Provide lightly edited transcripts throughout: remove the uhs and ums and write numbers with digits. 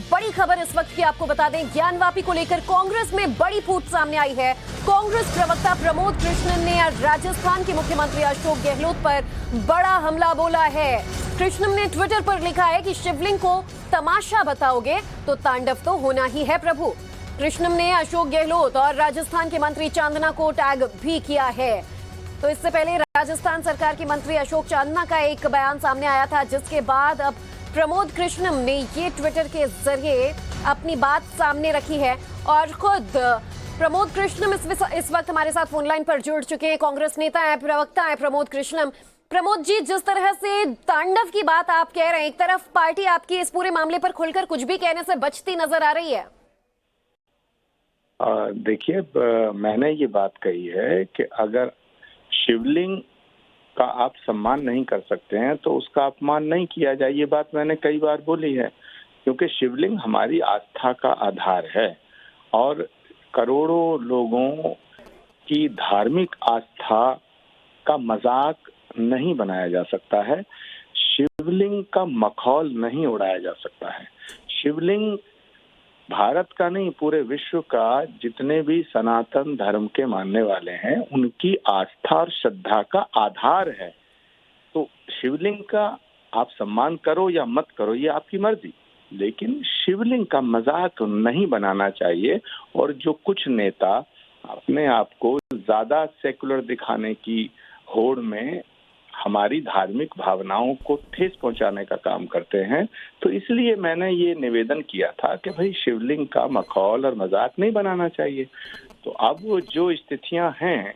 बड़ी खबर इस वक्त की आपको बता दें, ज्ञानवापी को लेकर कांग्रेस में बड़ी फूट सामने आई है। कांग्रेस प्रवक्ता प्रमोद कृष्णन ने आज राजस्थान के मुख्यमंत्री अशोक गहलोत पर बड़ा हमला बोला है। कृष्णन ने ट्विटर पर लिखा है कि शिवलिंग को तमाशा बताओगे तो तांडव तो होना ही है प्रभु। कृष्णन ने अशोक गहलोत और राजस्थान के मंत्री चांदना को टैग भी किया है। तो इससे पहले राजस्थान सरकार के मंत्री अशोक चांदना का एक बयान सामने आया था, जिसके बाद अब प्रमोद कृष्णन ने ये ट्विटर के जरिए अपनी बात सामने रखी है। और खुद प्रमोद कृष्णन इस वक्त हमारे साथ फोन लाइन पर जुड़ चुके हैं। कांग्रेस नेता है, प्रवक्ता है प्रमोद कृष्णन। प्रमोद जी, जिस तरह से तांडव की बात आप कह रहे हैं, एक तरफ पार्टी आपकी इस पूरे मामले पर खुलकर कुछ भी कहने से बचती नजर आ रही है। देखिए, मैंने ये बात कही है कि अगर शिवलिंग का आप सम्मान नहीं कर सकते हैं तो उसका अपमान नहीं किया जाए। ये बात मैंने कई बार बोली है, क्योंकि शिवलिंग हमारी आस्था का आधार है और करोड़ों लोगों की धार्मिक आस्था का मजाक नहीं बनाया जा सकता है। शिवलिंग का मखौल नहीं उड़ाया जा सकता है। शिवलिंग भारत का नहीं, पूरे विश्व का जितने भी सनातन धर्म के मानने वाले हैं उनकी आस्था और श्रद्धा का आधार है। तो शिवलिंग का आप सम्मान करो या मत करो, ये आपकी मर्जी, लेकिन शिवलिंग का मजाक नहीं बनाना चाहिए। और जो कुछ नेता अपने आप को ज्यादा सेकुलर दिखाने की होड़ में हमारी धार्मिक भावनाओं को ठेस पहुंचाने का काम करते हैं, तो इसलिए मैंने ये निवेदन किया था कि भाई शिवलिंग का मखौल और मजाक नहीं बनाना चाहिए। तो अब जो स्थितियां हैं,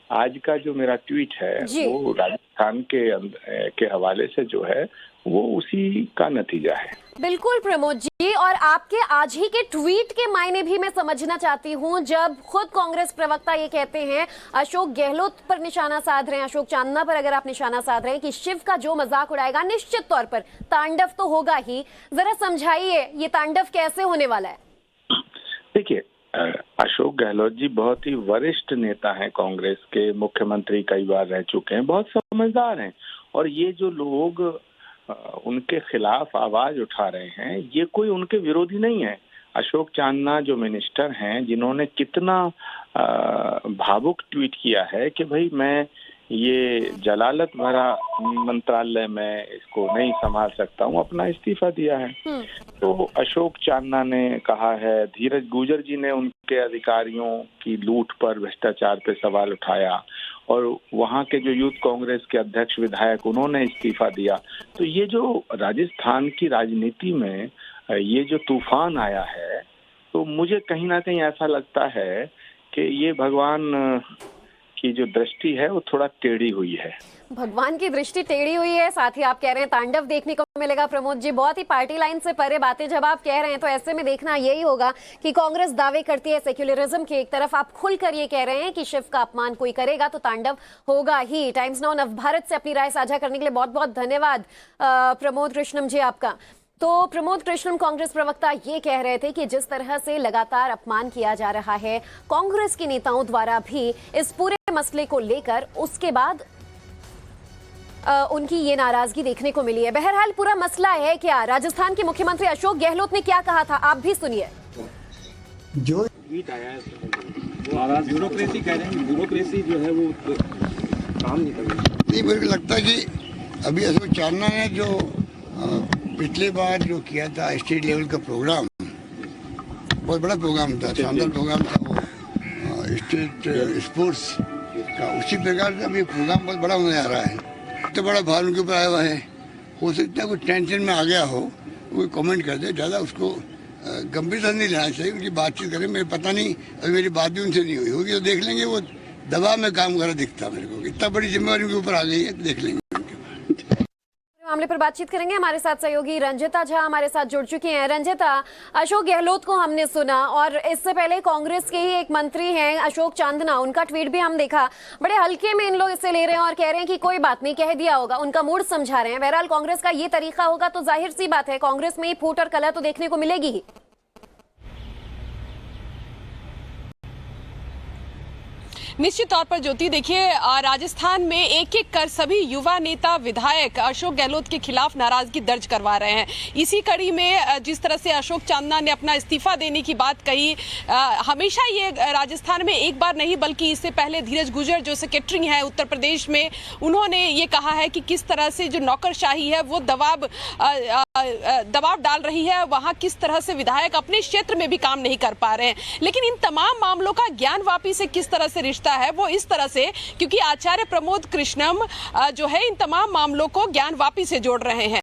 आज का जो मेरा ट्वीट है वो राजस्थान के हवाले से जो है वो उसी का नतीजा है। बिल्कुल प्रमोद जी, और आपके आज ही के ट्वीट के मायने भी मैं समझना चाहती हूं। जब खुद कांग्रेस प्रवक्ता ये कहते हैं, अशोक गहलोत पर निशाना साध रहे हैं, अशोक चांदना पर अगर आप निशाना साध रहे हैं कि शिव का जो मजाक उड़ाएगा निश्चित तौर पर तांडव तो होगा ही, जरा समझाइए ये तांडव कैसे होने वाला है। देखिए, अशोक गहलोत जी बहुत ही वरिष्ठ नेता हैं, कांग्रेस के मुख्यमंत्री कई बार रह चुके हैं, बहुत समझदार हैं। और ये जो लोग उनके खिलाफ आवाज उठा रहे हैं, ये कोई उनके विरोधी नहीं है। अशोक चांदना जो मिनिस्टर हैं, जिन्होंने कितना भावुक ट्वीट किया है कि भाई मैं ये जलालत भरा मंत्रालय में इसको नहीं संभाल सकता हूँ, अपना इस्तीफा दिया है। तो अशोक चांदना ने कहा है, धीरज गुर्जर जी ने उनके अधिकारियों की लूट पर, भ्रष्टाचार पे सवाल उठाया, और वहाँ के जो यूथ कांग्रेस के अध्यक्ष विधायक उन्होंने इस्तीफा दिया। तो ये जो राजस्थान की राजनीति में ये जो तूफान आया है, तो मुझे कहीं ना कहीं ऐसा लगता है कि ये भगवान की जो दृष्टि है वो थोड़ा टेढ़ी हुई है। भगवान की दृष्टि टेढ़ी हुई है, साथ ही आप कह रहे हैं तांडव देखने को मिलेगा। प्रमोद जी, बहुत ही पार्टी लाइन से परे बातें जब आप कह रहे हैं, तो ऐसे में देखना यही होगा कि कांग्रेस दावे करती है सेक्युलरिज्म के, एक तरफ आप खुलकर ये कह रहे हैं कि शिव का अपमान कोई करेगा तो तांडव होगा ही। टाइम्स नाउ नवभारत से अपनी राय साझा करने के लिए बहुत बहुत धन्यवाद प्रमोद कृष्णन जी आपका। तो प्रमोद कृष्णन कांग्रेस प्रवक्ता ये कह रहे थे कि जिस तरह से लगातार अपमान किया जा रहा है कांग्रेस के नेताओं द्वारा भी इस पूरे मसले को लेकर, उसके बाद उनकी ये नाराजगी देखने को मिली है। बहरहाल पूरा मसला है क्या, राजस्थान के मुख्यमंत्री अशोक गहलोत ने क्या कहा था, आप भी सुनिए। जो ट्वीट आया है ब्यूरोक्रेसी कह रहे हैं, ब्यूरोक्रेसी जो है वो काम नहीं कर रही। नहीं, मुझे लगता है कि अभी अशोक चांदना ने जो पिछले बार जो किया था स्टेट लेवल का प्रोग्राम, बहुत बड़ा प्रोग्राम था, शानदार प्रोग्राम था वो, स्टेट स्पोर्ट्स का। उसी प्रकार का अभी प्रोग्राम बहुत बड़ा होने आ रहा है, तो बड़ा भार उनके ऊपर आया हुआ है। हो सकता है कुछ टेंशन में आ गया हो, वो कमेंट कर दे, ज़्यादा उसको गंभीरता नहीं लेना चाहिए। उनकी बातचीत करें, मेरे पता नहीं अभी मेरी बात भी उनसे नहीं हुई होगी, तो देख लेंगे। वो दबाव में काम कर रहा दिखता मेरे को, इतना बड़ी जिम्मेवारी उनके ऊपर आ गई है, देख लेंगे। मामले पर बातचीत करेंगे, हमारे साथ सहयोगी रंजिता झा हमारे साथ जुड़ चुकी हैं। रंजिता, अशोक गहलोत को हमने सुना, और इससे पहले कांग्रेस के ही एक मंत्री हैं अशोक चांदना, उनका ट्वीट भी हम देखा। बड़े हल्के में इन लोग इसे ले रहे हैं और कह रहे हैं कि कोई बात नहीं, कह दिया होगा, उनका मूड समझा रहे हैं। बहरहाल कांग्रेस का ये तरीका होगा तो जाहिर सी बात है कांग्रेस में फूट और कलह तो देखने को मिलेगी ही। निश्चित तौर पर ज्योति, देखिए राजस्थान में एक एक कर सभी युवा नेता विधायक अशोक गहलोत के खिलाफ नाराजगी दर्ज करवा रहे हैं। इसी कड़ी में जिस तरह से अशोक चांदना ने अपना इस्तीफा देने की बात कही, हमेशा ये राजस्थान में एक बार नहीं बल्कि इससे पहले धीरज गुर्जर जो सेक्रेटरी हैं उत्तर प्रदेश में, उन्होंने ये कहा है कि किस तरह से जो नौकरशाही है वो दबाव डाल रही है, वहां किस तरह से विधायक अपने क्षेत्र में भी काम नहीं कर पा रहे हैं। लेकिन इन तमाम मामलों का ज्ञानवापी से किस तरह से रिश्ता है, वो इस तरह से क्योंकि आचार्य प्रमोद कृष्णम जो है इन तमाम मामलों को ज्ञानवापी से जोड़ रहे हैं।